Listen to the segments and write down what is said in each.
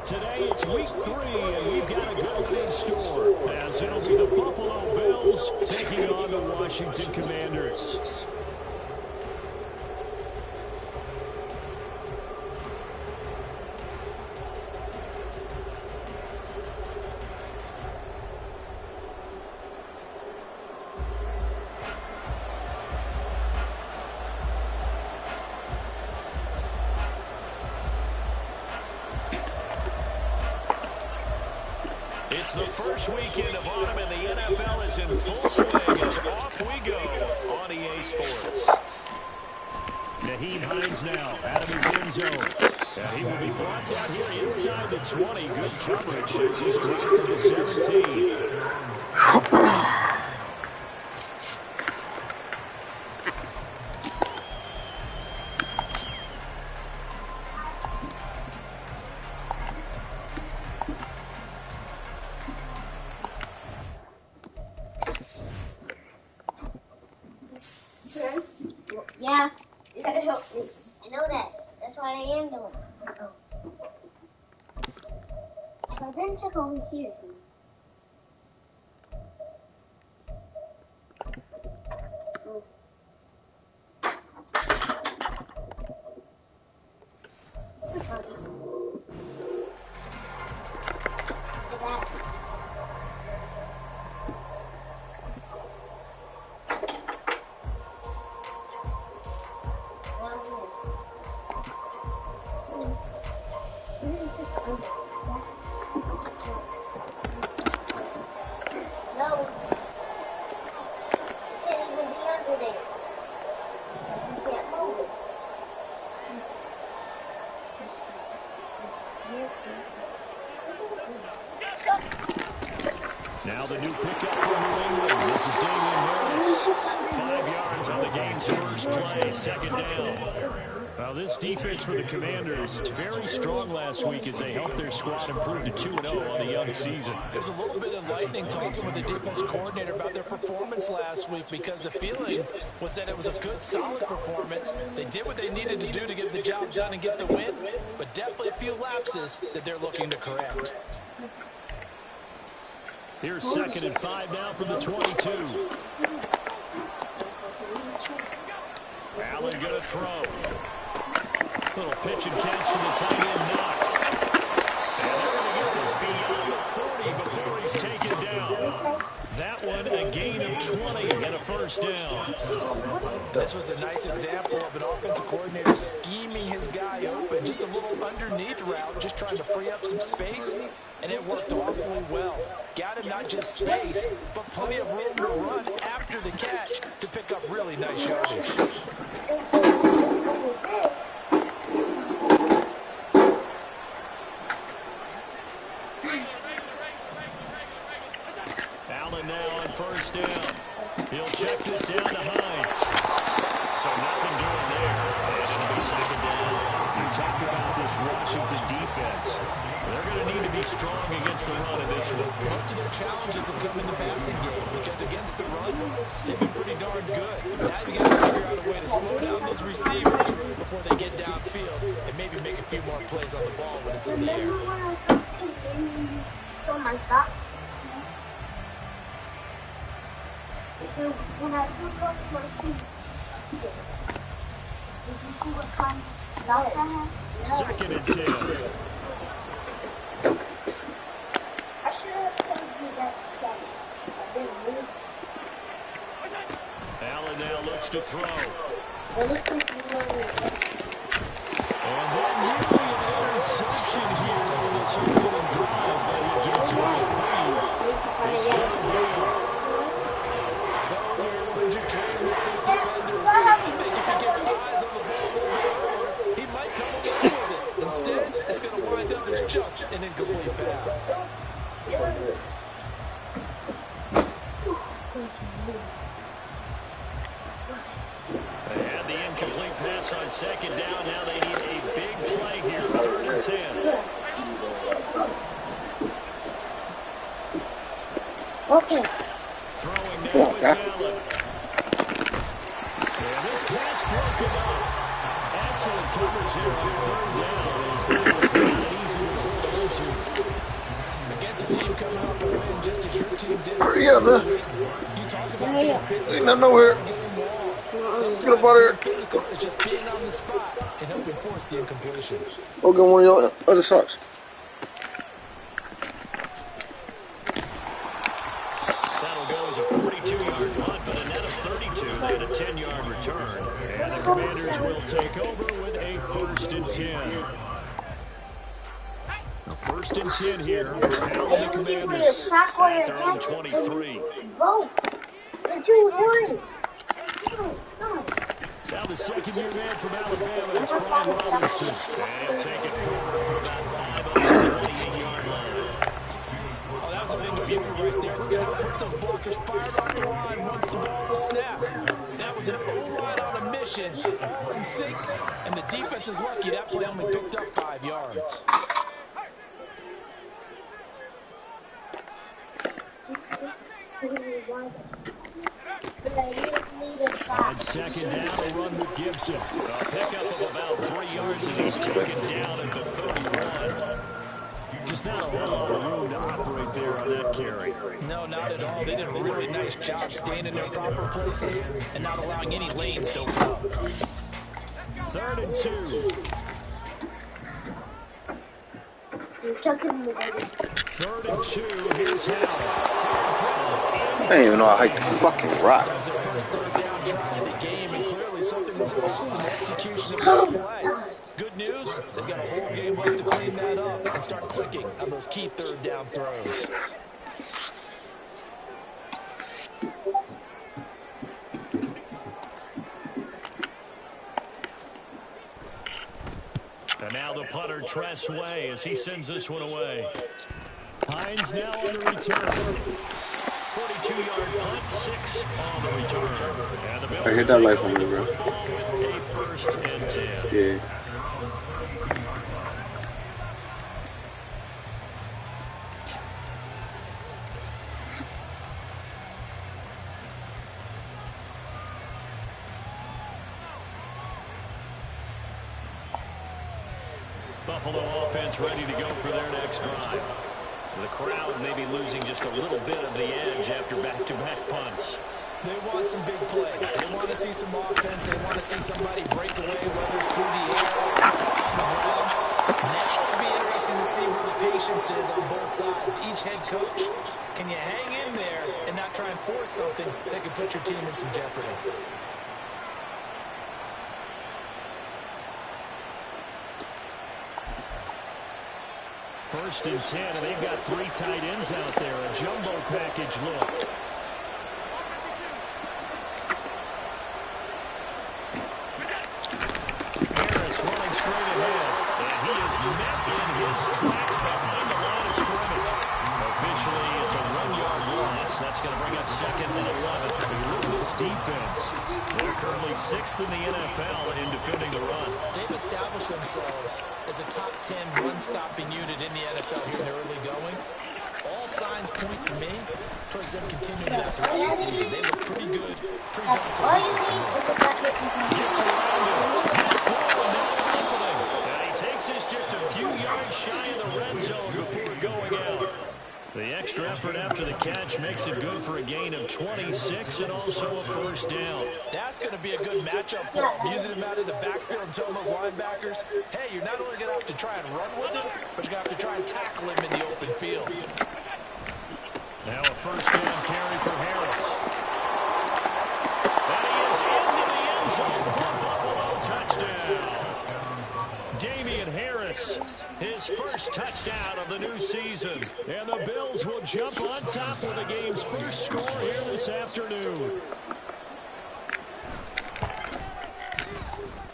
Today it's week 3, and we've got a good one in store, as it'll be the Buffalo Bills taking on the Washington Commanders. It's the first weekend of autumn, and the NFL is in full swing as off we go on EA Sports. Naheem Hines now out of his end zone. And he will be brought down here inside the 20. Good coverage as he's dropped to the 17. Yeah, you gotta help me. I know that. That's what I am doing. So then check over here. No. You can't even be under there. You can't move it. Now the new pickup from New England. This is Damian Harris. 5 yards on the game's first play, second down. Now this defense for the Commanders, it's very strong last week as they helped their squad improve to 2-0 on the young season. It was a little bit enlightening talking with the defense coordinator about their performance last week, because the feeling was that it was a good, solid performance. They did what they needed to do to get the job done and get the win, but definitely a few lapses that they're looking to correct. Here's 2nd and 5 now from the 22. Allen going to throw. Little pitch and catch to the tight end, Knox. And they're going to get this beyond the 40 before he's taken down. That one a gain of 20 and a first down. This was a nice example of an offensive coordinator scheming his guy open. Just a little underneath route, just trying to free up some space, and it worked awfully well. Got him not just space, but plenty of room to run after the catch to pick up really nice yardage. Allen now on first down. He'll check this down to Hines. So nothing doing there. And it'll be second down. You talk about this Washington defense. They're going to need to be strong against the run in this one. Most of their challenges have come in the passing game, because against the run, they've been pretty darn good. Now you got to figure out a way to slow down those receivers before they get downfield and maybe make a few more plays on the ball when it's in the air. Stop. When I took off my seat, did you see what kind of socks I had? 2nd and 10. I should have told you that I didn't move. Allen now looks to throw. Really quickly, And then nearly an interception here on this opening drive, but he gets away clean. It's third down. Those are legit trained defenders. I think if he gets eyes on the ball a little bit earlier, he might come away with it. Instead, it's going to wind up as just an incomplete pass. They had the incomplete pass on second down. Now they need a big play here, 3rd and 10. Okay. Throwing now is Allen. And this pass broken up. Excellent coverage here on 3rd down. As that was not easy to hold on to. Get out there. Ain't nothing nowhere. Get up out of here. It's just being on the spot and helping force the incompletion. Go get one of your other socks. That'll go as a 42-yard punt, but a net of 32 and a 10-yard return. And the Commanders will take over with a 1st and 10. A 1st and 10 here for Allen the Commanders at their own 23. Vote. The 2-1. Now the second-year man from Alabama, it's Brian Robinson. And he'll take it forward for about 528-yard line. Oh, that was a big beauty right there. Look at how quick those blockers fired off the line once the ball was snapped. That was an O-line on a mission. In sync, and the defense is lucky that play only picked up 5 yards. On second down, a run with Gibson. A pickup of about 3 yards, and he's taken down at the 31. Just not a whole lot of room to operate there on that carry. No, not at all. They did a really nice job staying in their proper places and not allowing any lanes to open up. 3rd and 2. 3rd and 2. Here's Howard. I didn't even know I hiked the fucking rock. That was their first 3rd down try of the game, and clearly something was off in the execution of that play. Good news, they've got a whole game left to clean that up and start clicking on those key 3rd down throws. And now the punter, Tress Way, as he sends this one away. Hines now on the return. 42-yard punt, 6 on the return. And the Bills I hit that life on me, bro. with a 1st and 10. Yeah. Buffalo offense ready to go for their next drive. The crowd may be losing just a little bit of the edge after back-to-back punts. They want some big plays. They want to see some offense. They want to see somebody break away, whether it's through the air or on the ground. Now it'll be interesting to see where the patience is on both sides. Each head coach, can you hang in there and not try and force something that could put your team in some jeopardy? First and 10, and they've got 3 tight ends out there. A jumbo package look. Harris running straight ahead, and he is met in his tracks behind the line of scrimmage. Officially, it's a 1-yard loss. That's going to bring up 2nd and 11. But you look at this defense. They're currently 6th in the NFL in defending the run. They've established themselves as a top 10 run-stopping unit in the NFL here in the early going. All signs point to me towards them continuing that throughout the season. They look pretty good, pretty darn cohesive to me. Gets around him. Gets forward now in the opening. And he takes this just a few yards shy of the red zone before going out. The extra effort after the catch makes it good for a gain of 26 and also a 1st down. That's going to be a good matchup for him. Using him out of the backfield and telling those linebackers, hey, you're not only going to have to try and run with him, but you're going to have to try and tackle him in the open field. Now a 1st down carry for Harris. And he is into the end zone for Buffalo. Touchdown. Damian Harris, his first touchdown of the new season. And the Bills will jump on top with the game's first score here this afternoon.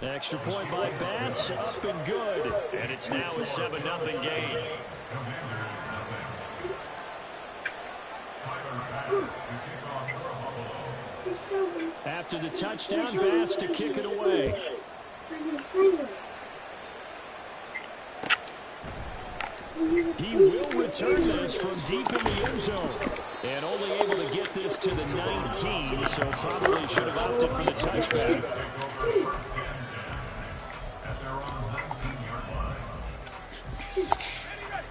Extra point by Bass, up and good. And it's now a 7-0 game. After the touchdown, Bass to kick it away. He will return this from deep in the end zone. And only able to get this to the 19, so probably should have opted for the touchback.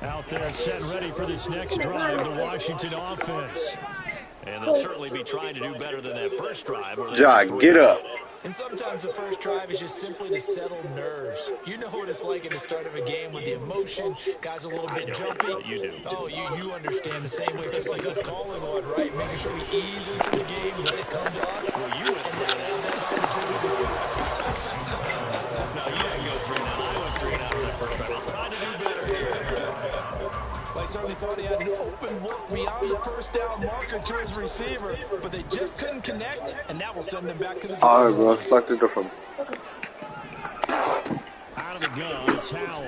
Out there set ready for this next drive, the Washington offense. And they'll certainly be trying to do better than that first drive. John, get up. And sometimes the first drive is just simply to settle nerves. You know what it's like at the start of a game with the emotion. Guys a little bit jumpy. You do. Oh, you understand the same way. It's just like us calling one, right? Making sure we ease into the game, let it come to us. Well, you went 3 and out. No, you didn't go 3 and out. I went 3 and out in that first drive. I'm trying to do better here. I certainly thought he had an open look beyond the first down marker to his receiver, but they just couldn't connect, and that will send them back to the All right, bro. Lock the door for me. Out of the gun, it's Howell.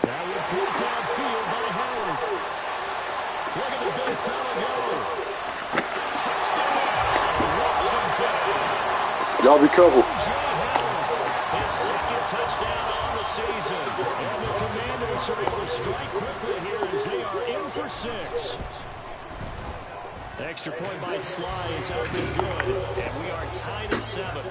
That will put downfield by Howard. Look at the big fella go. Touchdown, Washington. Y'all be careful. His second touchdown on the season. And the Commanders are able to strike quickly here as they are in for 6. The extra point by Sly is up and good. And we are tied at 7.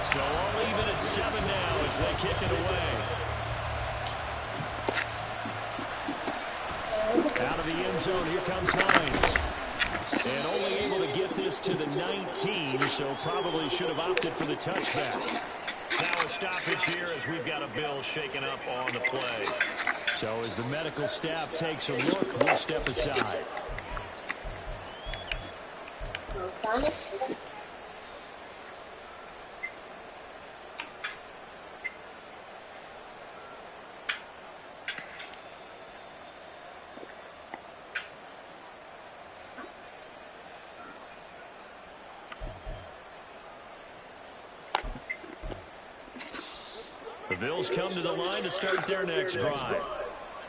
So all even at 7 now as they kick it away. Out of the end zone, here comes Hines. And only able to get this to the 19, so probably should have opted for the touchback. Now a stoppage here as we've got a Bill shaken up on the play. So as the medical staff takes a look, we'll step aside. The Bills come to the line to start their next drive.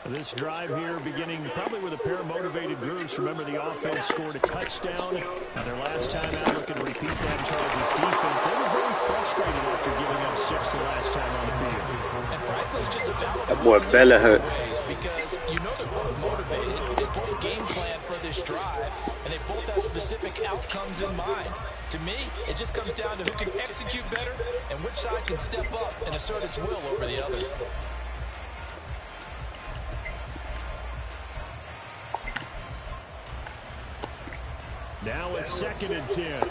This drive here beginning probably with a pair of motivated groups. Remember, the offense scored a touchdown. Now their last time out, looking to repeat that Charles' defense. They were very frustrated after giving up 6 the last time on the field. And frankly, it's just about that boy Bella hurt. Because you know they're both motivated. They both game plan for this drive, and they both have specific outcomes in mind. To me, it just comes down to who can execute better and which side can step up and assert its will over the other. Now a 2nd and 10.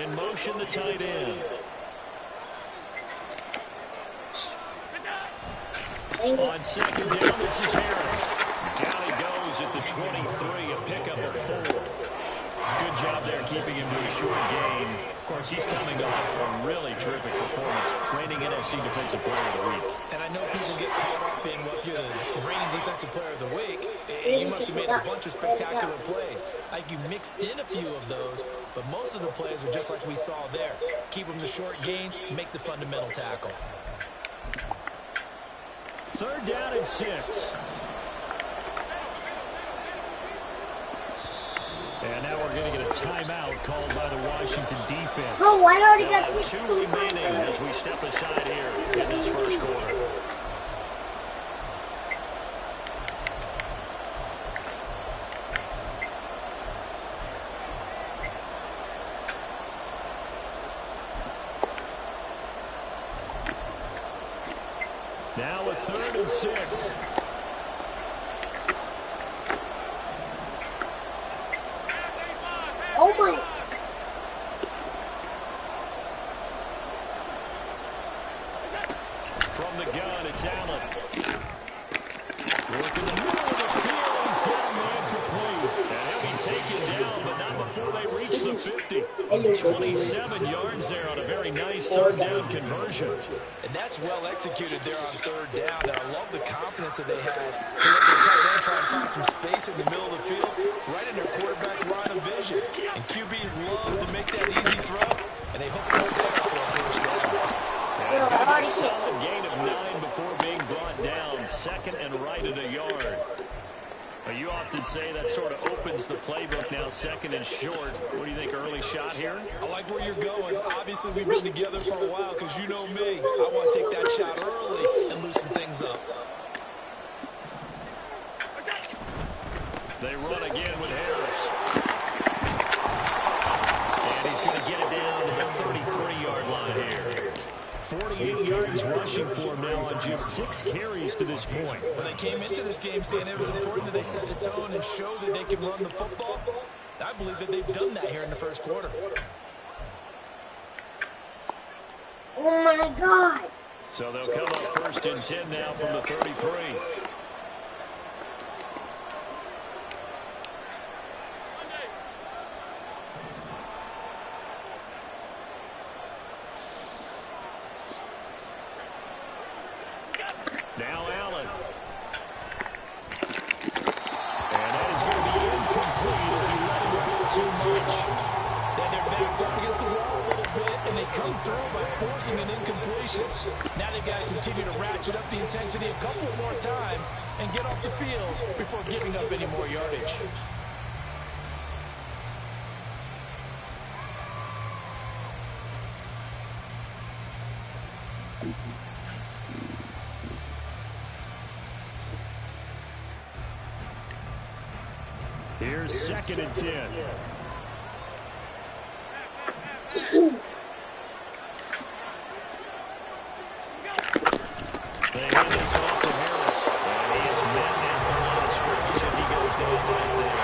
In motion, the tight end. On 2nd down, this is Harris. Down he goes at the 23, a pickup of 4. Good job there keeping him to a short gain. Of course, he's coming off a really terrific performance, reigning NFC Defensive Player of the Week. And I know people get caught up in, well, if you're the reigning Defensive Player of the Week, you must have made a bunch of spectacular plays. Like you mixed in a few of those, but most of the plays are just like we saw there. Keep them to short gains, make the fundamental tackle. 3rd down and 6. And now we're going to get a timeout called by the Washington defense. Oh, I already got 2 remaining as we step aside here in this first quarter. Now a 3rd and 6. Oh my. From the gun, it's Allen. Work in the middle of the field, and he's got a man complete. And he'll be taken down, but not before they reach the 50. 27 yards there on a very nice 3rd down conversion. And that's well executed there on 3rd down. And I love the confidence that they had to let their tight end try and find some space in the middle of the field, right in their quarterback's line of vision. And QBs love to make that easy throw, and they hope to hold that up for a first down. He's got a solid gain of 9 before being brought down. 2nd and right at a yard. You often say that sort of opens the playbook now, 2nd and short. What do you think, early shot here? I like where you're going. Obviously, we've been together for a while because you know me. I want to take that shot early and loosen things up. They run again with Harris. And he's going to get it down to the 33-yard line here. 28 yards rushing for him now on just 6 carries to this point. Well, they came into this game saying it was important that they set the tone and show that they can run the football. I believe that they've done that here in the first quarter. Oh, my God. So they'll come up 1st and 10 now from the 33. Now Allen. And that is going to be incomplete as he let him go too much. Then their backs up against the wall a little bit, and they come through by forcing an incompletion. Now they've got to continue to ratchet up the intensity a couple more times and get off the field before giving up any more yardage. Here's 2nd and 10. They hand this off to Harris. And he is met at the line of scrimmage, and he goes down right there.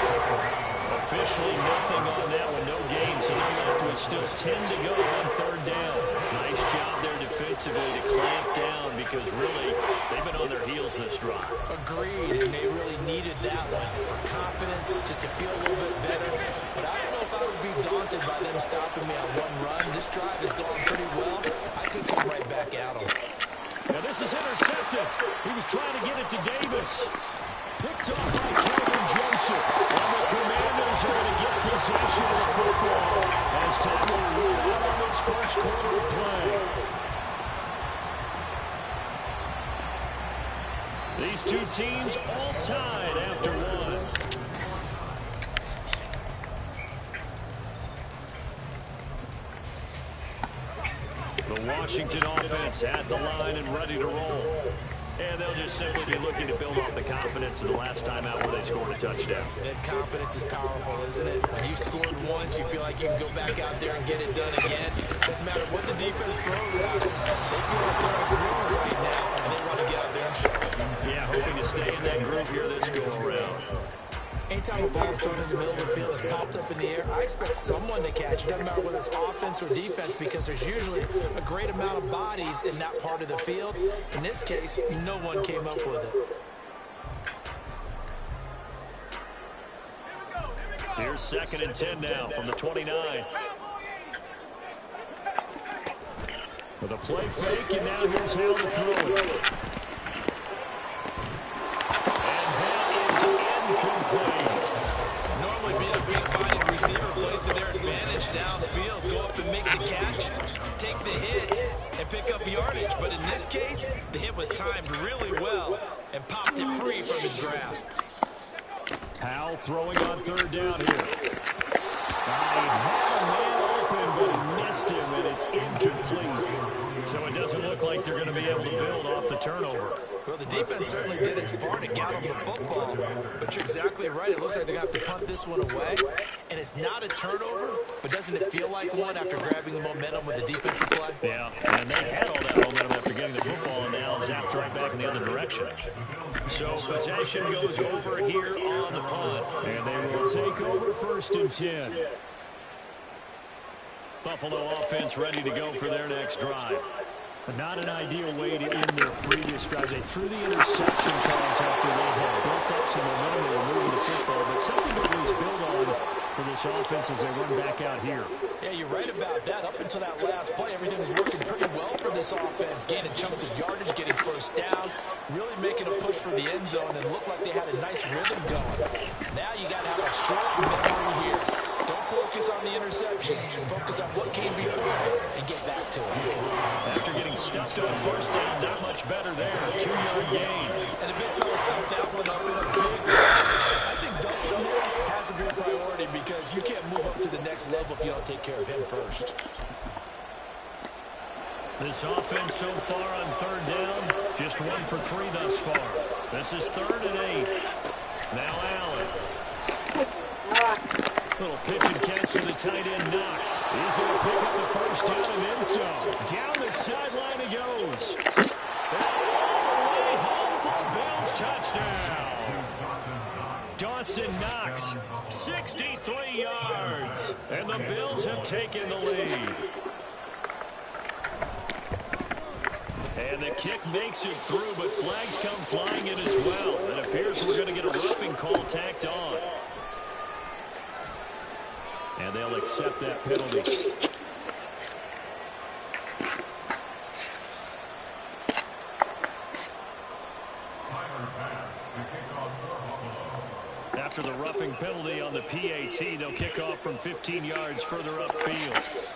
Officially nothing on that one, no gain, so they're left with still 10 to go on 3rd down. Nice job there defensively to clamp down because really they've been on their heels this drive. Agreed, and they really needed that one for confidence, just to feel a little bit better. But I don't know if I would be daunted by them stopping me on one run. This drive has gone pretty well. I could come right back at them. Now this is intercepted. He was trying to get it to Davis. Picked off by Calvin Joseph. And the Commanders are going to get possession of the football as time will run out on this first quarter of play. These two teams all tied after one. The Washington offense at the line and ready to roll. And they'll just simply be looking to build off the confidence of the last time out where they scored a touchdown. That confidence is powerful, isn't it? When you've scored once, you feel like you can go back out there and get it done again. Doesn't matter what the defense throws at them. They feel like they're in a groove right now, and they want to get out there and show it. Yeah, hoping to stay in that groove here this go-around. Anytime a ball thrown in the middle of the field is popped up in the air, I expect someone to catch. It doesn't matter whether it's offense or defense because there's usually a great amount of bodies in that part of the field. In this case, no one came up with it. Here's 2nd and 10 now from the 29. With a play fake, and now here's how to throw it. Normally being a big-bodied receiver plays to their advantage downfield. Go up and make the catch, take the hit, and pick up yardage. But in this case, the hit was timed really well and popped it free from his grasp. Howell throwing on 3rd down here. He had a man open, but he missed him, and it's incomplete. So it doesn't look like they're going to be able to build off the turnover. Well, the defense certainly did its part to get him the football. But you're exactly right. It looks like they're going to have to punt this one away. And it's not a turnover, but doesn't it feel like one after grabbing the momentum with the defensive play? Yeah, and they had all that momentum after getting the football, and now zapped right back in the other direction. So possession goes over here on the punt. And they will take over 1st and 10. Buffalo offense ready to go for their next drive. But not an ideal way to end their previous drive. They threw the interception calls after they had built up some momentum. They were moving the football, but something to lose build on for this offense as they run back out here. Yeah, you're right about that. Up until that last play, everything was working pretty well for this offense. Gaining chunks of yardage, getting first downs, really making a push for the end zone, and looked like they had a nice rhythm going. Now you got to have a short memory here. Don't focus on the interception. Focus on what came before and get back to it. After getting stuffed on 1st down, not much better there. 2-yard gain. And the big fella stuffed that one up in a big way. I think doubling him has to be a priority because you can't move up to the next level if you don't take care of him first. This offense so far on 3rd down, just 1 for 3 thus far. This is 3rd and 8. Now Allen. Little pitch and catch to the tight end, Knox. He's going to pick up the first down and then some. Down the sideline he goes. All the way home for a Bills touchdown. Dawson Knox, 63 yards. And the Bills have taken the lead. And the kick makes it through, but flags come flying in as well. It appears we're going to get a roughing call tacked on. And they'll accept that penalty. After the roughing penalty on the PAT, they'll kick off from 15 yards further upfield.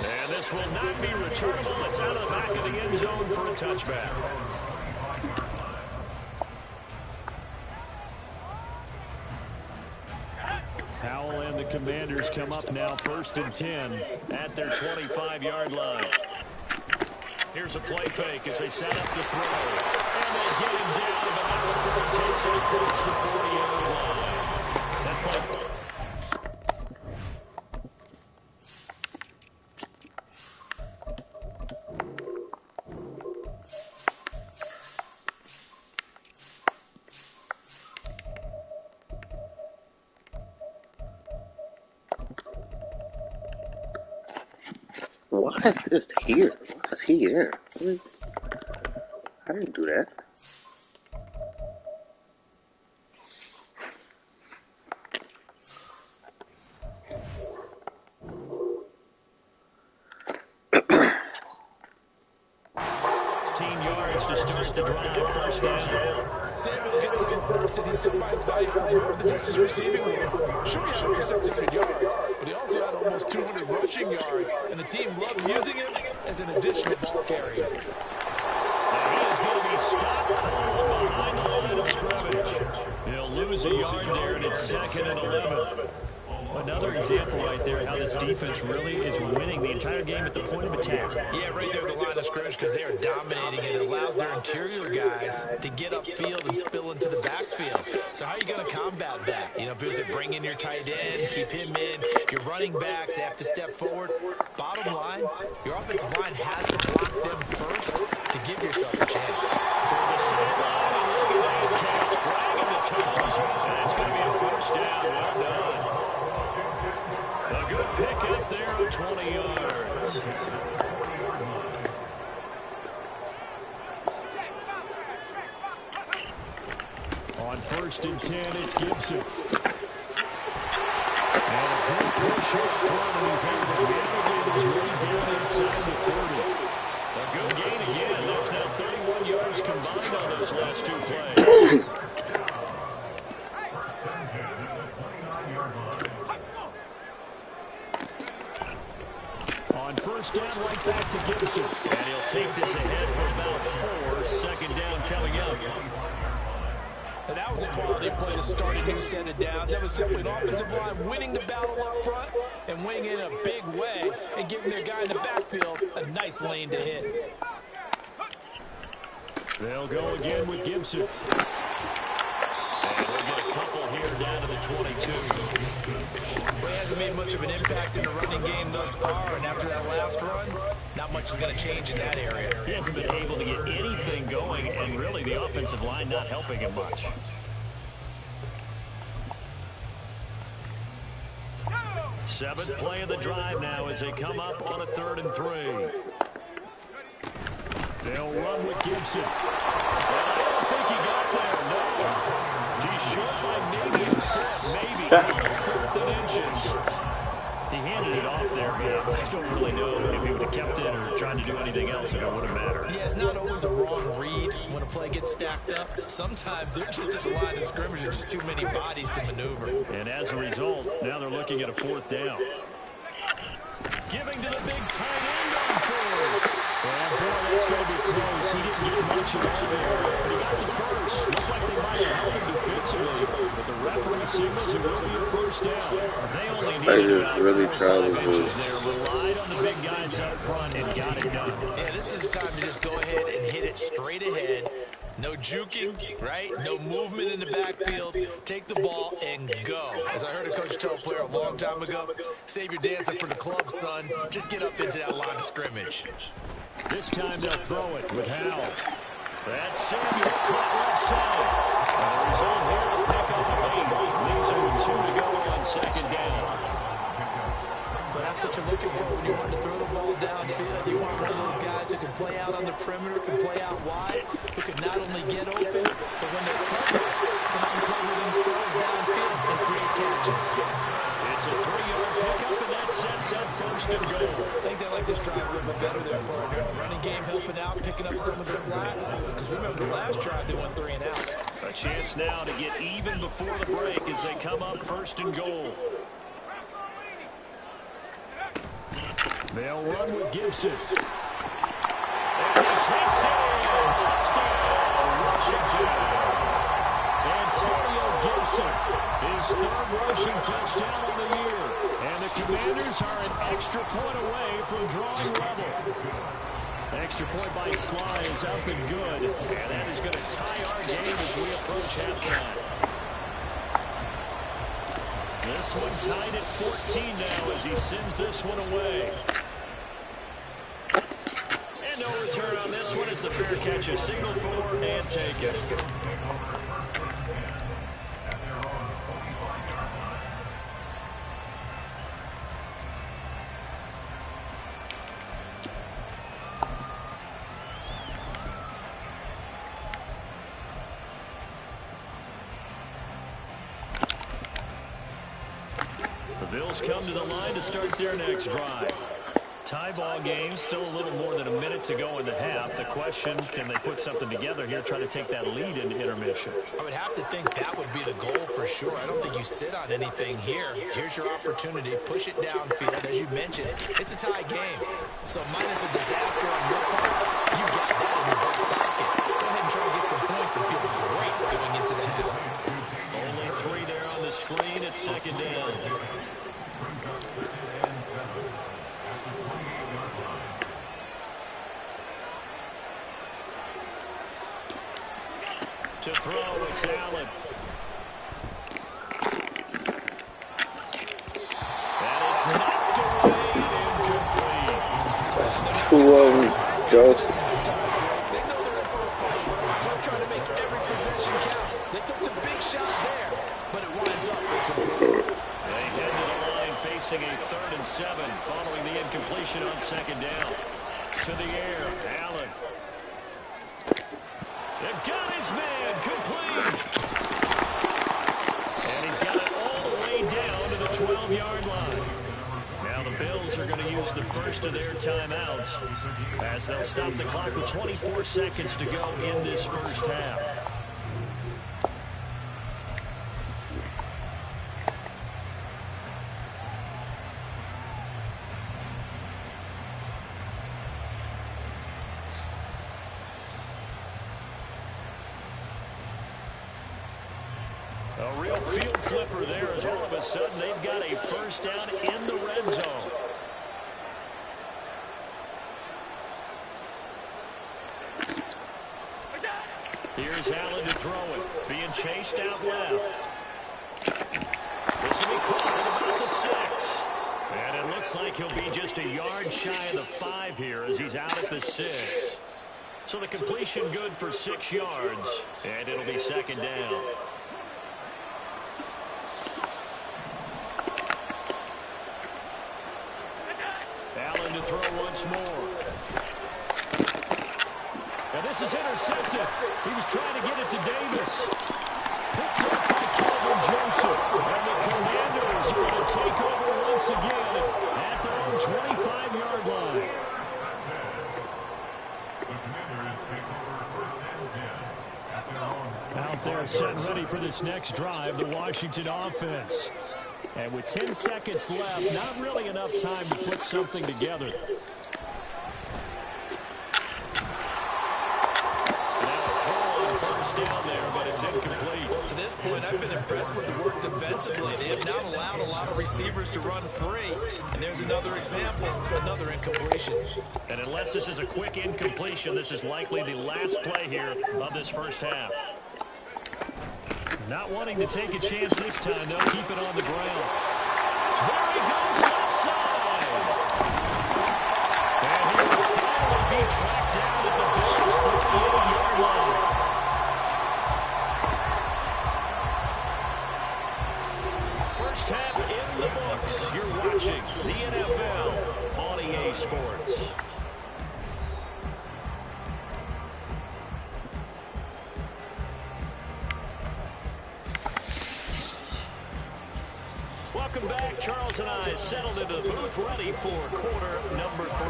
And this will not be returnable. It's out of the back of the end zone for a touchback. Howell and the Commanders come up now 1st and 10 at their 25-yard line. Here's a play fake as they set up to throw. And they get him down, but now the throw takes it across the 40-yard line. That play. Why is this here? Why is he here? I didn't do that. Yards to start the drive. First down. Samuel gets it in first, and he survives by the distance receiving game. Sure, he had over 600 yards, but he also had almost 200 rushing yards, and the team loves using him as an additional ball carrier. Now he is going to be stopped behind the line of scrimmage. He'll lose a yard there, and it's 2nd and 11. Another example right there how this defense really is winning the entire game at the point of attack. Yeah, right there at the line of scrimmage because they are dominating it. It allows their interior guys to get upfield and spill into the backfield. So how are you going to combat that? You know, because they bring in your tight end, keep him in. Your running backs, they have to step forward. Bottom line, your offensive line has to block them first to give yourself a chance. For the sideline, and look at that catch, dragging the touches. And it's going to be a first down. Well done. A good pick up there of 20 yards. On 1st and 10, it's Gibson. And a good push up front, and he's able to navigate his way down inside the 30. A good gain again. That's now 31 yards combined on those last 2 plays. On 1st down, right back to Gibson. And he'll take this ahead for about 4. 2nd down coming up. And that was a quality play to start a new set of downs. That was simply an offensive line winning the battle up front and winning it in a big way and giving their guy in the backfield a nice lane to hit. They'll go again with Gibson. And we'll get a couple here down to the 22. Well, he hasn't made much of an impact in the running game thus far, and after that last run, not much is going to change in that area. He hasn't been able to get anything going, and really the offensive line not helping him much. Seventh play of the drive now as they come up on a 3rd and 3. They'll run with Gibson. And I don't think he got there, no. He's short by maybe a foot, maybe 4th and inches. He handed it off there, but I don't really know if he would have kept it or tried to do anything else if it would have mattered. Yeah, it's not always a wrong read when a play gets stacked up. Sometimes they're just at the line of scrimmage. There's just too many bodies to maneuver. And as a result, now they're looking at a 4th down. Giving to the big tight end on 4th. And boy, that's going to be close. He didn't get much at all there, but he got the first. Looked like they might have held him to 50. defensively, but the referee signals it will be a first down. They only I needed just about really 4 or tried 5 to inches there. Relied on the big guys up front and got it done. Yeah, this is the time to just go ahead and hit it straight ahead. No juking, right? No movement in the backfield. Take the ball and go. As I heard a coach tell a player a long time ago, save your dancing for the club, son. Just get up into that line of scrimmage. This time they'll throw it with Howell. That's Samuel caught left side. And the result here, a pickup of 8. Leaves him with 2 to go on second down. But that's what you're looking for when you want to throw the ball downfield. You want one of those guys who can play out on the perimeter, can play out wide, who can not only get open, but when they cover, can uncover themselves downfield and create catches. It's a 3-yard pickup, and that sets up first and goal. I think they like this drive a little bit better there, partner. Running game helping out, picking up some of the slack. Because remember, the last drive they went 3 and out. A chance now to get even before the break as they come up first and goal. They'll run with Gibson. And he takes it. Touchdown, Washington. Antonio Gibson, his 3rd rushing touchdown on the year. And the Commanders are an extra point away from drawing level. Extra point by Sly is up and good. And that is going to tie our game as we approach halftime. This one tied at 14 now as he sends this one away. And no return on this one as the fair catch is signaled for and taken. The Bills come to the line to start their next drive. Tie ball game, still a little more than a minute to go in the half. The question, can they put something together here, try to take that lead into intermission? I would have to think that would be the goal for sure. I don't think you sit on anything here. Here's your opportunity. Push it downfield. As you mentioned, it's a tie game. So minus a disaster on your part, you got that in your back pocket. Go ahead and try to get some points and feel great going into the half. Only 3 there on the screen at second down. To throw, it's Allen. And it's knocked away and incomplete. That's 2 of them, Joe. They know they're in for a fight, so I'm trying to make every possession count. They took the big shot there, but it winds up incomplete. They head to the line facing a 3rd and 7 following the incompletion on second down. To the air, Allen. They've got his man, complete. And he's got it all the way down to the 12-yard line. Now the Bills are going to use the first of their timeouts as they'll stop the clock with 24 seconds to go in this first half. A real field flipper there as all of a sudden they've got a first down in the red zone. Here's Allen to throw it. Being chased out left. This will be caught at about the 6. And it looks like he'll be just a yard shy of the 5 here as he's out at the 6. So the completion good for 6 yards. And it'll be second down. Allen to throw once more. And this is intercepted. He was trying to get it to Davis. Picked up by Calvin Joseph. And the Commanders are going to take over once again at their own 25-yard line. Out there set and ready for this next drive, the Washington offense. And with 10 seconds left, not really enough time to put something together. Now a throw on first down there, but it's incomplete. To this point, point, I've been impressed with the work defensively. They have not allowed a lot of receivers to run free. And there's another example, another incompletion. And unless this is a quick incompletion, this is likely the last play here of this first half. Not wanting to take a chance this time, they'll keep it on the ground. There he goes left side. And he will finally be tracked down at the Bills' 38-yard line. First half in the books. You're watching the NFL on EA Sports. Welcome back. Charles and I settled into the booth, ready for quarter number 3.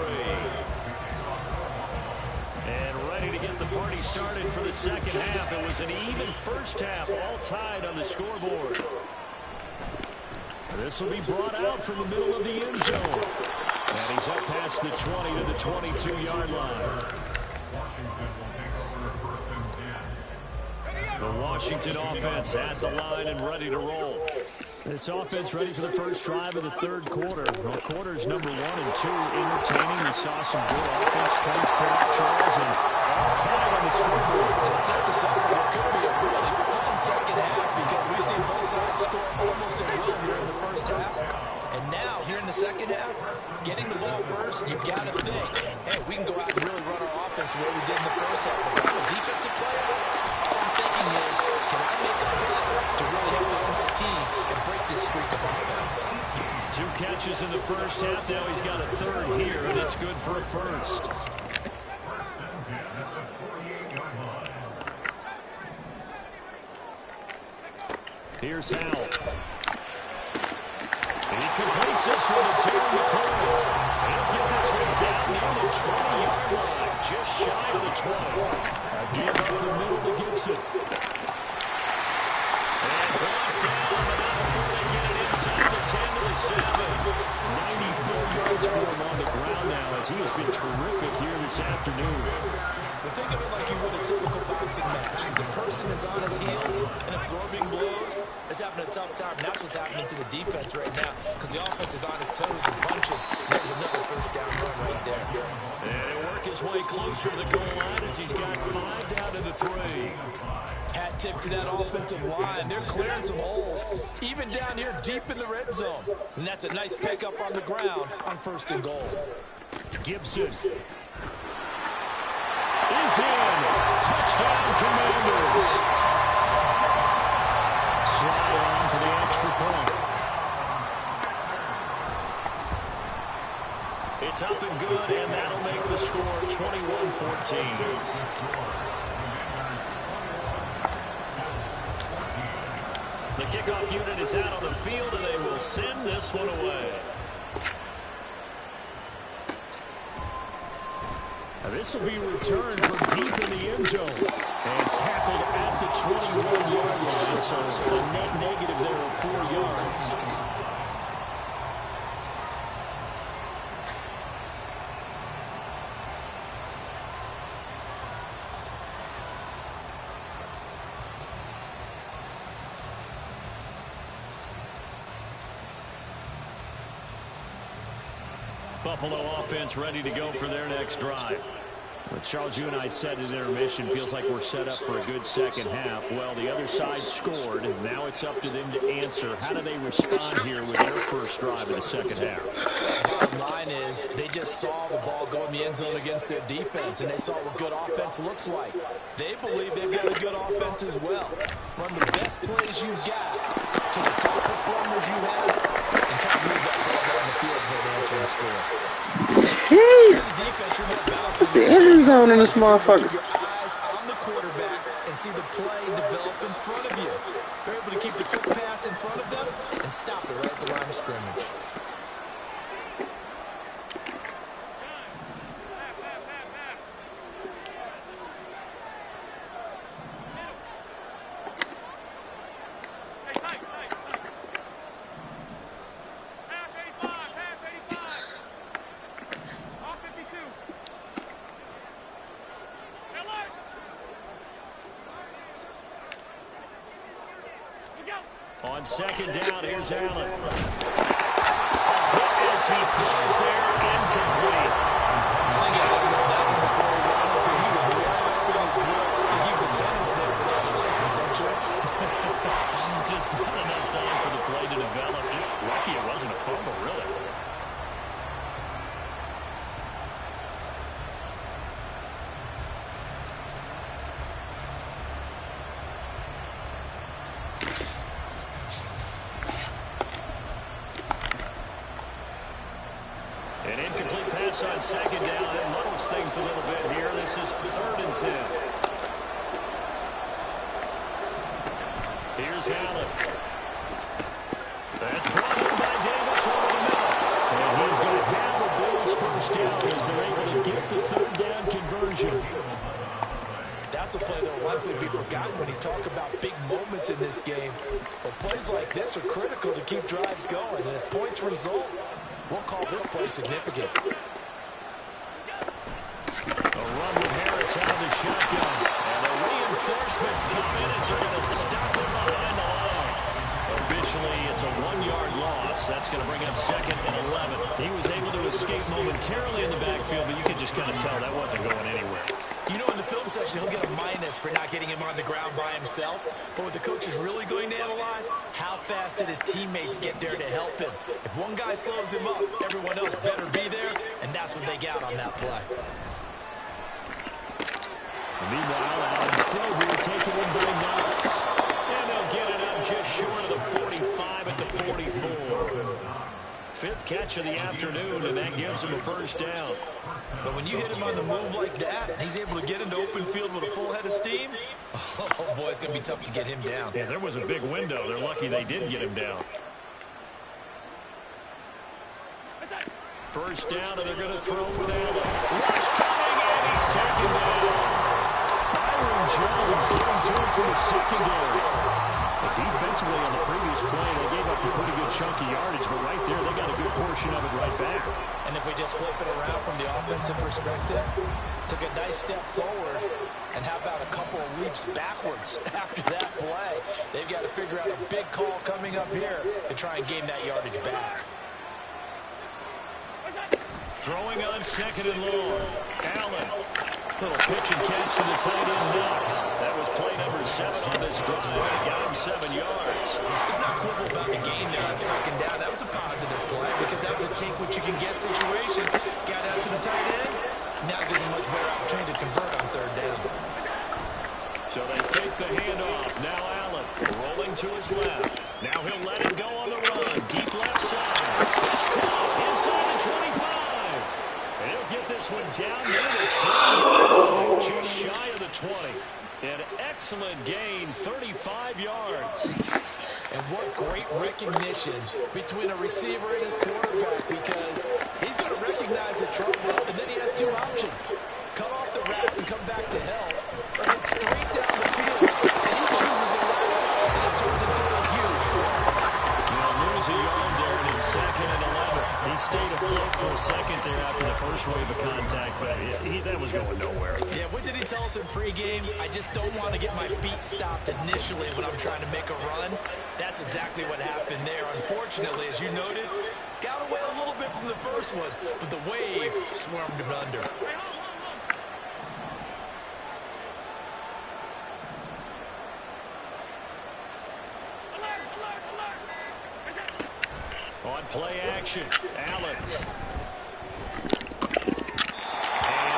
And ready to get the party started for the second half. It was an even first half, all tied on the scoreboard. This will be brought out from the middle of the end zone. And he's up past the 20 to the 22-yard line. The Washington offense at the line and ready to roll. This offense ready for the first drive of the third quarter. Well, quarters number 1 and 2 entertaining. We saw some good offense plays put up, Charles, and all tied on the scoreboard. And it sets us up for what could be a really fun second half because we've seen both sides score almost at will here in the first half. And now, here in the second half, getting the ball first, you've got to think, hey, we can go out and really run our offense the way we did in the first half. If I'm a defensive player, all I'm thinking is, can I make a play to really help out my team and break this streak of offense? 2 catches in the first half. Now he's got a third here, and it's good for a first. Here's Howell. And he completes this one to Terry McLaurin. He'll get this one down near the 20-yard line, just shy of the 20. A give up the middle to Gibson. And brought down, but now they get it inside the 10 to the 7. 94 yards for him on the ground now as he has been terrific here this afternoon. Well, think of it like you would a typical boxing match. The person is on his heels and absorbing blows is having a tough time. And that's what's happening to the defense right now because the offense is on his toes and punching. There's another first down run right there. And he'll work his way closer to the goal line as he's got 5 down to the 3. Hat tip to that offensive line. They're clearing some holes, even down here deep in the red zone. And that's a nice pickup on the ground on 1st and goal. Gibson is in. Touchdown, Commanders. Slide on for the extra point. It's up and good, and that'll make the score 21-14. The kickoff unit is out on the field, and they will send this one away. Now this will be returned from deep in the end zone. And tackled at the 21-yard line, so a net negative there of 4 yards. Buffalo offense ready to go for their next drive. Well, Charles, you and I said in intermission, feels like we're set up for a good second half. Well, the other side scored, and now it's up to them to answer. How do they respond here with their first drive of the second half? Bottom line is they just saw the ball go in the end zone against their defense, and they saw what good offense looks like. They believe they've got a good offense as well. Run the best plays you've got to the top performers you have, and try to move that ball down the field for an answering score. It's the end zone in this motherfucker. Keep your eyes on the quarterback and see the play develop in front of you. They're able to keep the quick pass in front of them and stop it right at the line of scrimmage. On second down, here's Allen. As he throws there, incomplete. I think he had that one before he wanted to. He was right up in his grip. I think he was a dentist there without a license, don't you? Just not enough time for the play to develop. Lucky it wasn't a fumble, really. An incomplete pass on second down. That muddles things a little bit here. This is 3rd and 10. Here's Allen. That's brought in by Davis over the middle. And he's going to have the Bills first down as they're able to get the 3rd down conversion. That's a play that will likely be forgotten when you talk about big moments in this game. But plays like this are critical to keep drives going. And if points result, we'll call this play significant. A run with Harris out of the shotgun. And the reinforcements come in as they're going to stop him behind the line. Officially, it's a 1-yard loss. That's going to bring up 2nd and 11. He was able to escape momentarily in the backfield, but you could just kind of tell that wasn't going anywhere. You know, in the film section, he'll get a minus for not getting him on the ground by himself. But what the coach is really going to analyze, how fast did his teammates get there to help him? If one guy slows him up, everyone else better be there, and that's what they got on that play. Meanwhile, Allen's throw here taken in by Knox. And they'll get it up just short of the 45 at the 44. 5th catch of the afternoon, and that gives him a first down. But when you hit him on the move like that, and he's able to get into open field with a full head of steam, oh boy, it's going to be tough to get him down. Yeah, there was a big window. They're lucky they did get him down. First down, and they're going to throw with Allen. Rush coming, and he's taken down. Byron Jones getting to him from the secondary. But defensively on the previous play, they gave up a pretty good chunk of yardage, but right there, they got a good portion of it right back. And if we just flip it around from the offensive perspective, took a nice step forward, and how about a couple of leaps backwards after that play? They've got to figure out a big call coming up here to try and gain that yardage back. Throwing on 2nd and long. Allen. Little pitch and catch to the tight end Knox. That was play number 7 on this drive. It got him 7 yards. It's not quibble about the gain there on 2nd down. That was a positive play because that was a take what you can get situation. Got out to the tight end. Now gives him much better opportunity to convert on 3rd down. So they fake the handoff. Now Allen rolling to his left. Now he'll let it go on the run. Deep left side. That's caught inside the 25. And he'll get this one down near the 20. Just shy of the 20. An excellent gain, 35 yards. And what great recognition between a receiver and his quarterback, because he's going to recognize the trouble, and then he has 2 options. Come off the rack and come back to help, or head straight down the field, and he chooses the latter, and it turns into a huge play. Lose a yard there, and it's 2nd and 11. He stayed afloat for a second there after the first wave of contact, but that was going nowhere. Yeah, what did he tell us in pregame? I just don't want to get my feet stopped initially when I'm trying to make a run. That's exactly what happened there. Unfortunately, as you noted, got away a little bit from the first one, but the wave swarmed him under. On play action, Allen. And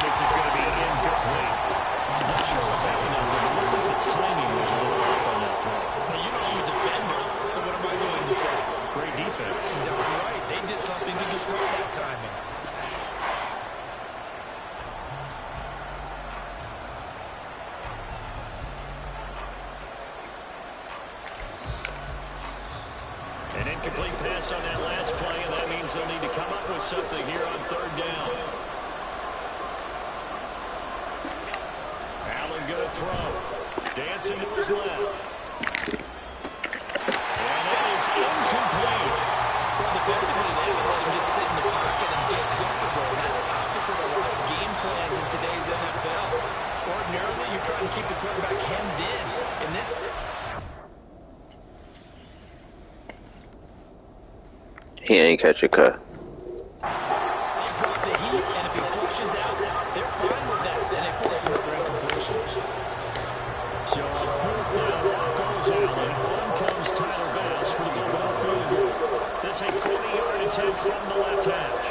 this is going to be incomplete. I'm not sure what happened out there. The timing was a little off on that throw. Now, you know I'm a defender, so what am I going to say? Great defense. Darn right. They did something to disrupt that timing. An incomplete pass on that last play, and that means they'll need to come up with something here on 3rd down. Allen going to throw. Dancing to his left. And that is incomplete. Well, defensively, they would let him just sit in the pocket and get comfortable, and that's opposite of a lot of game plans in today's NFL. Ordinarily, you're trying to keep the quarterback hemmed in. In this He ain't catch a cut. He brought the heat, and if he flushes out, they're fine with that, and they force another incompletion. So on fourth down, off goes Allen. On comes Tyler Bass for the Bilbao field goal. That's a 40-yard attempt from the left hash.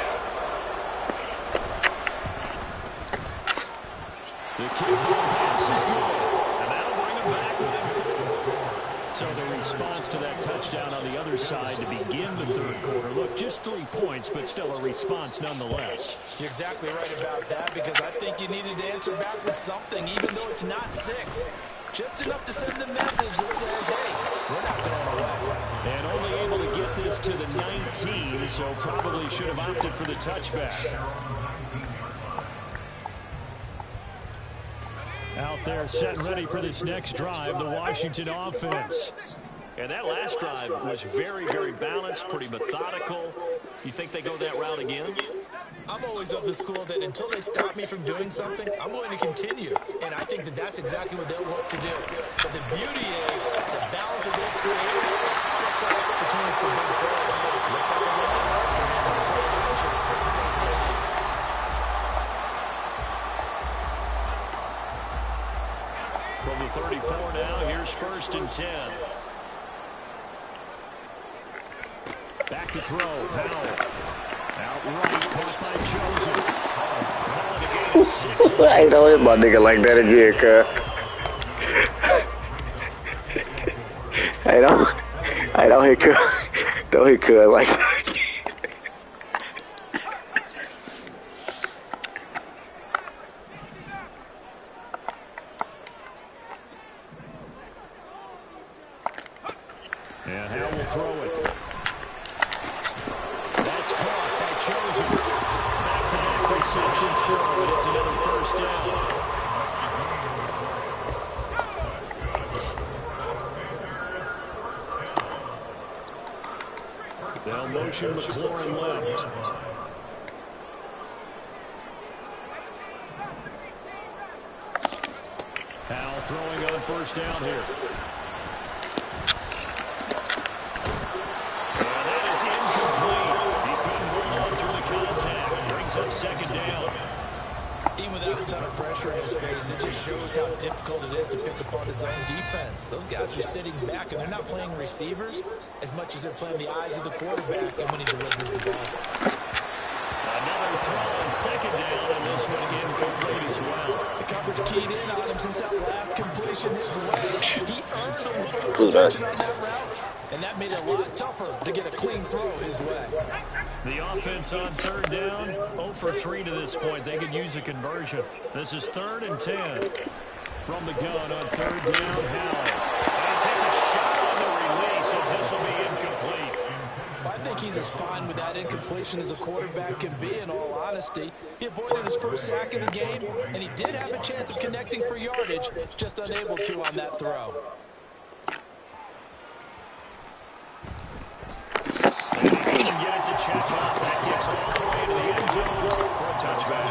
The kick-ball pass is good, and that'll bring him back within 4. So the response to that touchdown on the other side to begin the third quarter. Look, just 3 points, but still a response nonetheless. You're exactly right about that, because I think you needed to answer back with something, even though it's not 6. Just enough to send the message that says, hey, we're not going away. And only able to get this to the 19, so probably should have opted for the touchback. Out there set and ready for this next drive, the Washington offense. And that last drive was very, very balanced, pretty methodical. You think they go that route again? I'm always of the school that until they stop me from doing something, I'm going to continue. And I think that that's exactly what they'll look to do. But the beauty is the balance that they've created sets up opportunities for big plays. Looks like a lot of From the 34 now, here's 1st and 10. Back to throw, Powell. Outright, caught by Joseph. I ain't know hit my nigga like that again, cuz. I don't hit cuz. Don't hit cuz like that. And Howell will throw it. That's caught by Chosen. Back-to-back receptions for him, and it's another 1st down. They'll motion McLaurin left. Howell throwing on 1st down here. Up 2nd down. Even without a ton of pressure in his face, it just shows how difficult it is to pick apart his own defense. Those guys are sitting back, and they're not playing receivers as much as they're playing the eyes of the quarterback and when he delivers the ball. Another throw on 2nd down, and this one incomplete as well. The coverage keyed in on him since that last completion his way. He earned a little Who's protection on that route, and that made it a lot tougher to get a clean throw his way. The offense on 3rd down, 0 for 3 to this point. They could use a conversion. This is 3rd and 10. From the gun on 3rd down, Howell. And he takes a shot on the release as this will be incomplete. I think he's as fine with that incompletion as a quarterback can be, in all honesty. He avoided his 1st sack of the game, and he did have a chance of connecting for yardage, just unable to on that throw. And he couldn't get it to check up. That gets all the way to the end zone for a touchback.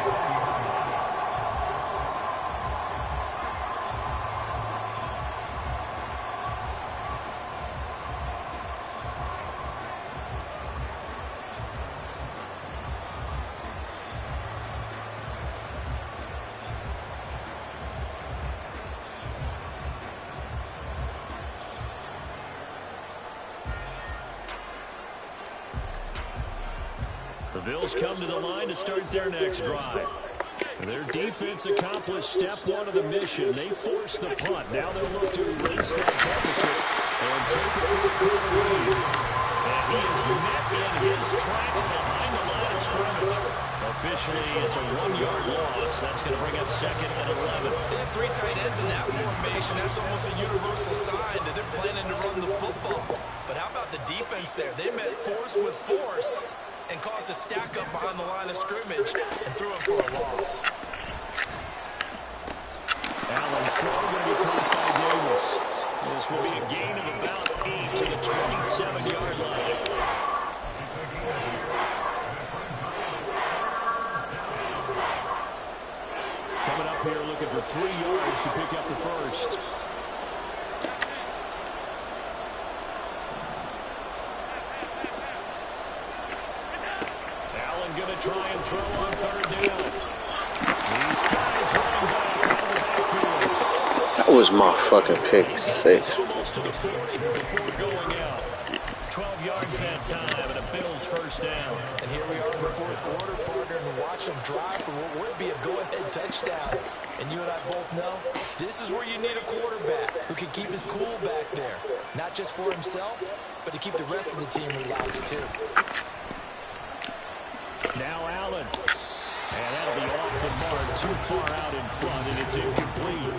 The Bills come to the line to start their next drive. Their defense accomplished step 1 of the mission. They forced the punt. Now they'll look to erase that deficit and take a 4-quarter lead. And he is met in his tracks behind the line of scrimmage. Officially, it's a 1-yard loss. That's going to bring up 2nd and 11. They have 3 tight ends in that formation. That's almost a universal sign that they're planning to run the football. But how about the defense there? They met force with force and caused a stack up behind the line of scrimmage and threw him for a loss. Allen's throw going to be caught by Davis. This will be a gain of about 8 to the 27-yard line. Coming up here looking for 3 yards to pick up the 1st. going to try and throw on third down. These guys running back out of the backfield. That was my fucking pick six. Almost to the 40 before going out. 12 yards that time, and a Bills first down. And here we are in the fourth quarter, partner, and watch them drive for what would be a go-ahead touchdown. And you and I both know this is where you need a quarterback who can keep his cool back there. Not just for himself, but to keep the rest of the team relaxed too. Now Allen. And that'll be off the mark, too far out in front, and it's incomplete.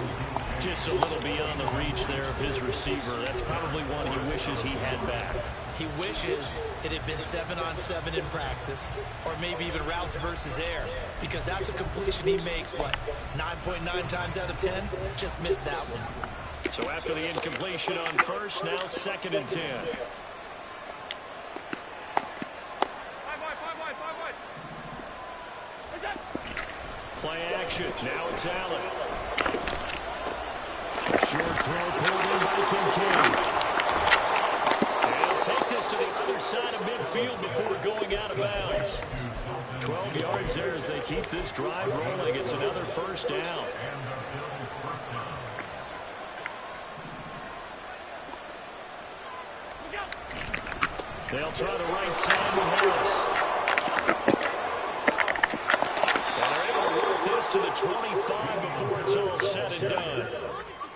Just a little beyond the reach there of his receiver. That's probably one he wishes he had back. He wishes it had been 7-on-7 in practice, or maybe even routes versus air, because that's a completion he makes, what, 9.9 times out of 10? Just missed that one. So after the incompletion on first, now 2nd and 10. Play action. Now it's Allen. Short throw pulled in by Kincaid. And he'll take this to the other side of midfield before going out of bounds. 12 yards there as they keep this drive rolling. It's another first down. They'll try the right side with Harris. And they're able to work this to the 25 before it's all said and done.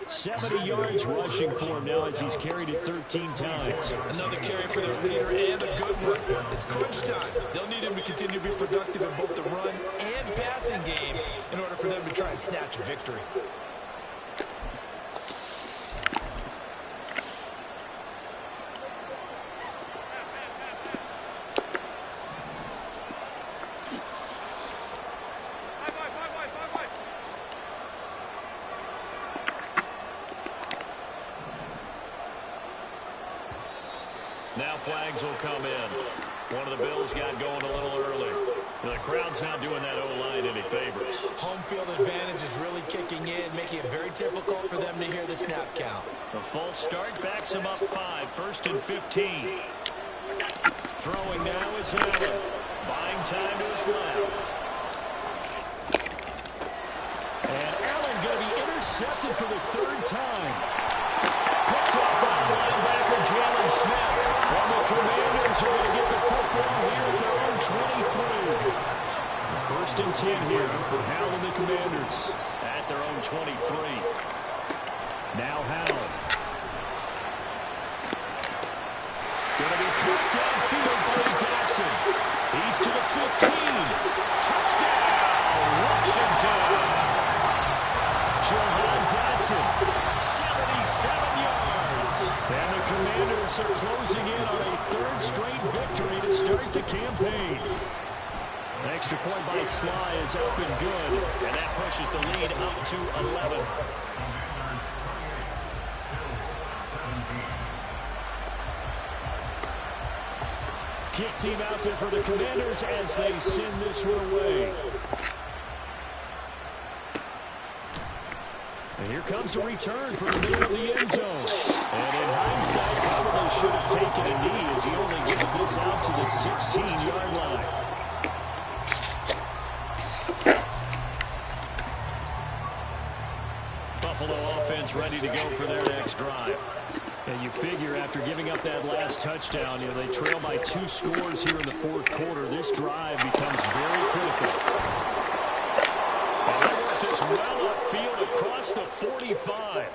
70 yards rushing for him now as he's carried it 13 times. Another carry for their leader and a good one. It's crunch time. They'll need him to continue to be productive in both the run and passing game in order for them to try and snatch a victory. Now flags will come in. One of the Bills got going a little early. The crowd's not doing that O-line any favors. Home field advantage is really kicking in, making it very difficult for them to hear the snap count. The false start backs him up 5, 1st and 15. Throwing now is Allen. Buying time to his left. And Allen going to be intercepted for the 3rd time. Picked up by linebacker Jalen Smith. And the Commanders are going to get the football here at their own 23. 1st and 10 here for Howell and the Commanders at their own 23. Now Howell. Going to be caught downfield by Jackson. He's to the 15. Touchdown, Washington. Jahan Dotson, 77 yards. And the Commanders are closing in on a 3rd straight victory to start the campaign. An extra point by Sly is up and good, and that pushes the lead up to 11. Kick team out there for the Commanders as they send this one away. And here comes a return from the middle of the end zone. And in hindsight, probably should have taken a knee as he only gets this out to the 16-yard line. Buffalo offense ready to go for their next drive. And you figure after giving up that last touchdown, they trail by 2 scores here in the 4th quarter. This drive becomes very critical. And they work this well upfield across the 45.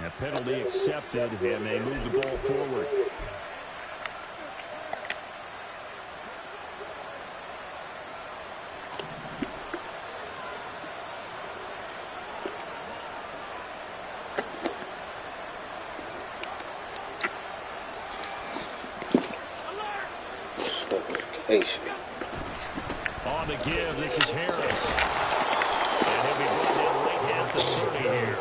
A penalty accepted, and they move the ball forward. On the give, this is Harris. And he'll be brought in right at the 30 here.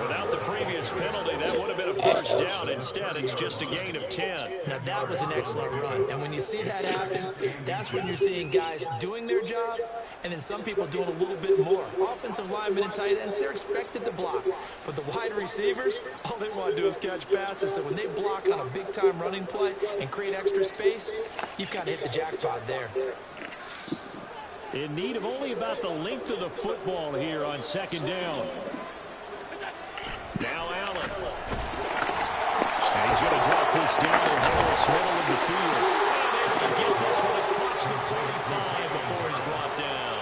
Without the previous this penalty, that would have been a first down. Instead, it's just a gain of 10. Now, that was an excellent run. And when you see that happen, that's when you're seeing guys doing their job and then some people doing a little bit more. Offensive linemen and tight ends, they're expected to block. But the wide receivers, all they want to do is catch passes. So when they block on a big-time running play and create extra space, you've got to hit the jackpot there. In need of only about the length of the football here on second down. Now Allen. And he's going to drop this down in Harris, middle of the field. And able to get this one across the 45 before he's brought down.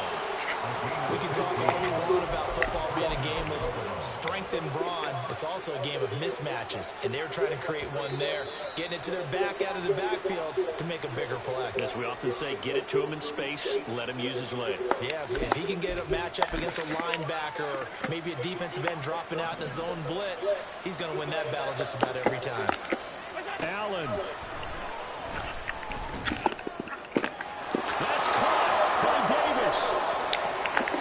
We can talk all we want about football being a game of strength and brawn. It's also a game of mismatches, and they're trying to create one there, getting it to their back out of the backfield to make a bigger play. As we often say, get it to him in space, let him use his leg. Yeah, if he can get a matchup against a linebacker or maybe a defensive end dropping out in a zone blitz, he's going to win that battle just about every time. Allen. That's caught by Davis.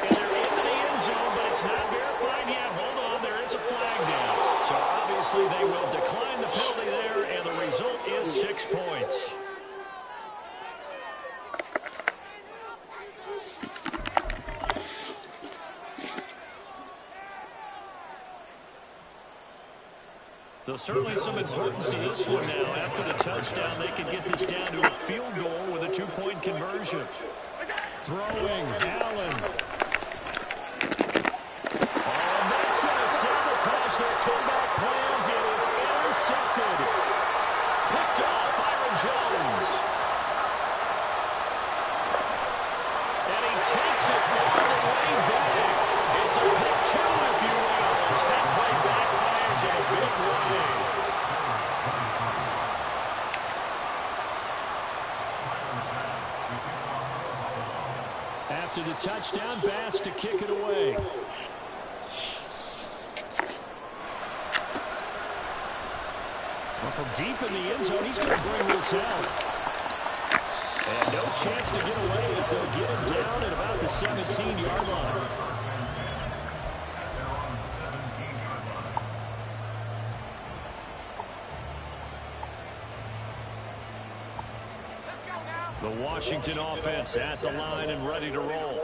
And they're into the end zone, but it's not verified yet. Hold on, there is a flag down. So obviously they will decline the penalty there, and the result is 6 points. So certainly some importance to this one now. After the touchdown, they can get this down to a field goal with a 2-point conversion. Throwing, Allen. And that's going to sabotage their comeback plans. It is intercepted. Picked off Byron Jones. And he takes it all the way back. It's a pick two, if you will. As that play backfires in a big way. After the touchdown, Bass to kick it away. Well, from deep in the end zone, he's going to bring this out. And no chance to get away as they'll get him down at about the 17-yard line. The Washington offense at the line and ready to roll.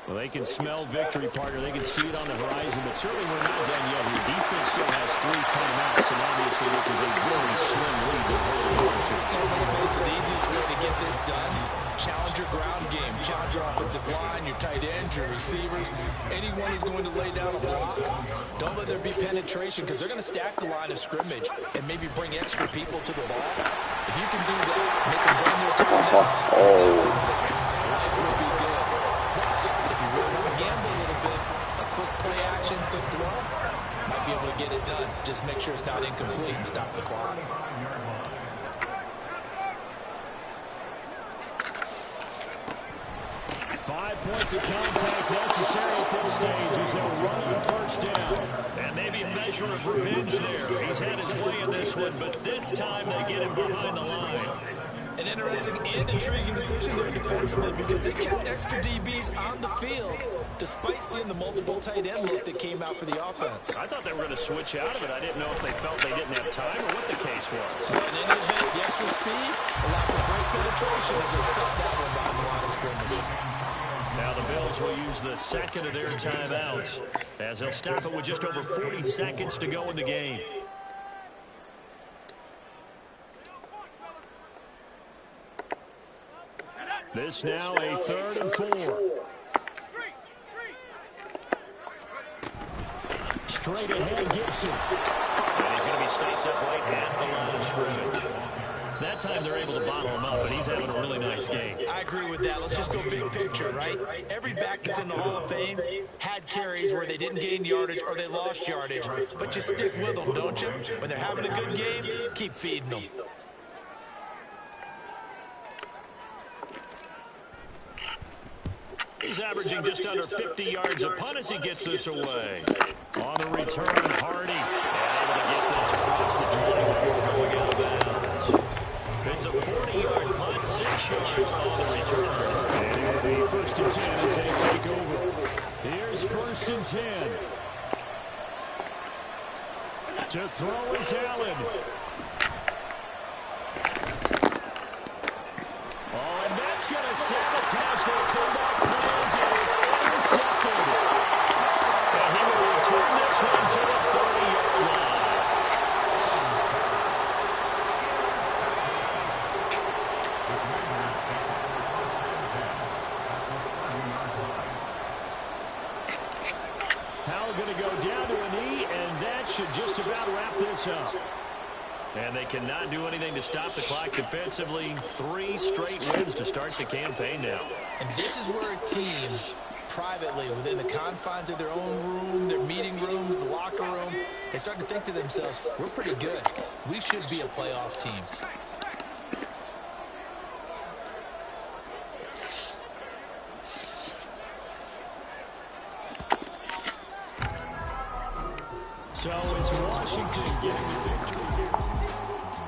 Well, they can smell victory, partner. They can see it on the horizon, but certainly we're not done yet. Your defense still has 3 timeouts, and obviously this is a very slim lead they're holding on to. Let's face it, the easiest way to get this done, challenge your ground game. Challenge your offensive line, your tight ends, your receivers, anyone who's going to lay down a block. Don't let there be penetration, because they're going to stack the line of scrimmage and maybe bring extra people to the ball. If you can do that, make them run their touchdowns. Life will be good. If you really want to gamble a little bit, a quick play action, quick throw, might be able to get it done. Just make sure it's not incomplete and stop the clock. Points of contact necessary at this stage as they'll run on first down. And maybe a measure of revenge there. He's had his way in this one, but this time they get him behind the line. An interesting and intriguing decision there defensively, because they kept extra DBs on the field despite seeing the multiple tight end look that came out for the offense. I thought they were going to switch out of it. I didn't know if they felt they didn't have time or what the case was. But in any event, the extra speed allowed for great penetration as they stuffed that one behind the line of scrimmage. Now the Bills will use the second of their timeouts as they'll stop it with just over 40 seconds to go in the game. This now a 3rd and 4. Straight ahead, Gibson. And he's going to be stopped up right at the line of scrimmage. That time they're able to bottle him up, but he's having a really nice game. I agree with that. Let's just go big picture, right? Every back that's in the Hall of Fame had carries where they didn't gain yardage or they lost yardage. But you stick with them, don't you? When they're having a good game, keep feeding them. He's averaging just under 50 yards a punt as he gets this away. On the return, Hardy. Able to get this across the 20 before going out of bounds. It's a 40-yard punt, 6 yards on the return. And it'll be 1st and 10 as they take over. Here's 1st and 10. To throw is Allen. Oh, and that's going to sabotage their comeback plans, and it's intercepted. And he will return this one to the 30-yard line. Howell going to go down to a knee, and that should just about wrap this up. And they cannot do anything to stop the clock defensively. 3 straight wins to start the campaign now. And this is where a team, privately, within the confines of their own room, their meeting rooms, the locker room, they start to think to themselves, we're pretty good. We should be a playoff team. So it's Washington getting the victory.